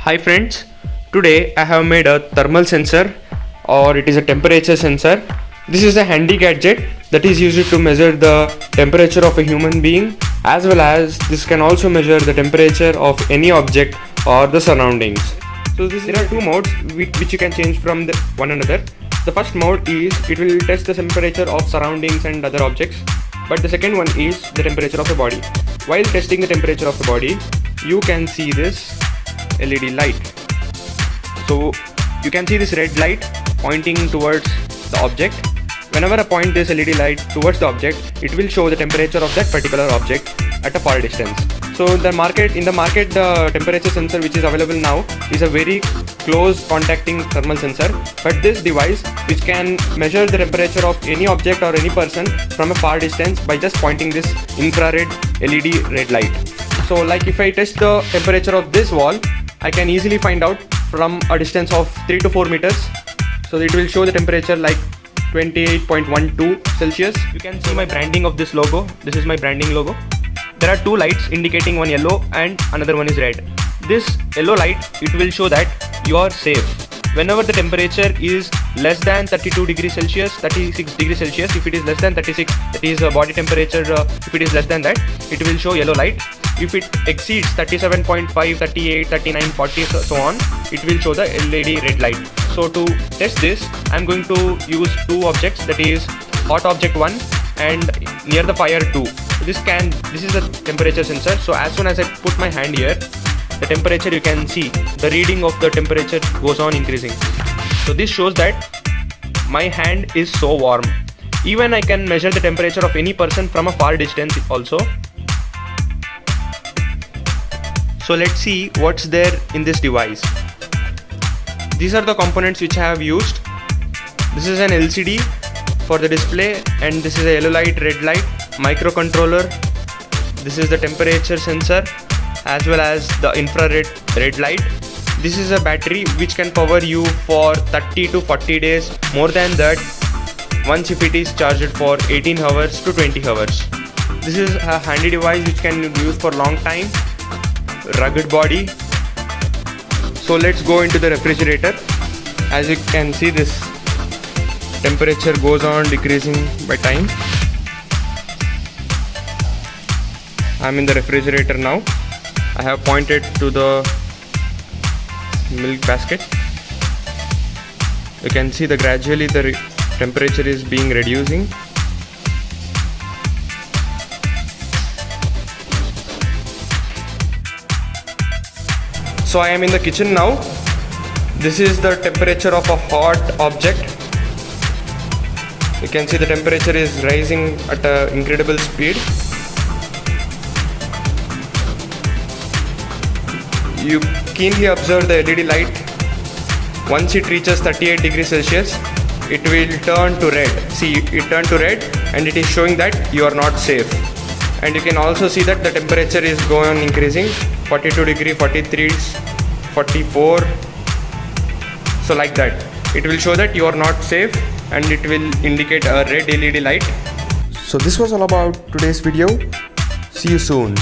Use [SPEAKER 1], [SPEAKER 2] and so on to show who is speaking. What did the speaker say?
[SPEAKER 1] Hi friends, today I have made a thermal sensor or it is a temperature sensor. This is a handy gadget that is used to measure the temperature of a human being, as well as this can also measure the temperature of any object or the surroundings. So there are two modes which you can change from one another. The first mode is it will test the temperature of surroundings and other objects, but the second one is the temperature of the body. While testing the temperature of the body, you can see this LED light. So you can see this red light pointing towards the object. Whenever I point this LED light towards the object, it will show the temperature of that particular object at a far distance. So in the market, the temperature sensor which is available now is a very close contacting thermal sensor, but this device which can measure the temperature of any object or any person from a far distance by just pointing this infrared LED red light. So like if I test the temperature of this wall, I can easily find out from a distance of 3 to 4 meters. So it will show the temperature like 28.12 Celsius. You can see my branding of this logo. This is my branding logo. There are two lights indicating one yellow and another one is red. This yellow light, it will show that you are safe. Whenever the temperature is less than 32 degrees Celsius, 36 degrees Celsius, if it is less than 36, that is body temperature, if it is less than that, it will show yellow light. If it exceeds 37.5, 38, 39, 40, so on, it will show the LED red light. So to test this, I am going to use two objects, that is hot object 1 and near the fire 2. So this is a temperature sensor. So as soon as I put my hand here, the temperature, you can see the reading of the temperature goes on increasing. So this shows that my hand is so warm. Even I can measure the temperature of any person from a far distance also. So let's see what's there in this device. These are the components which I have used. This is an LCD for the display, and this is a yellow light, red light, microcontroller. This is the temperature sensor as well as the infrared red light. This is a battery which can power you for 30 to 40 days. More than that, once if it is charged for 18 hours to 20 hours. This is a handy device which can use for long time. Rugged body. So let's go into the refrigerator. As you can see, this temperature goes on decreasing by time. I'm in the refrigerator now. I have pointed to the milk basket. You can see gradually the temperature is being reducing. So I am in the kitchen now. This is the temperature of a hot object. You can see the temperature is rising at an incredible speed. You keenly observe the LED light. Once it reaches 38 degrees Celsius, it will turn to red. See, it turned to red and it is showing that you are not safe. And you can also see that the temperature is going on increasing. 42 degree, 43, 44. So like that, it will show that you are not safe and it will indicate a red LED light. So this was all about today's video. See you soon.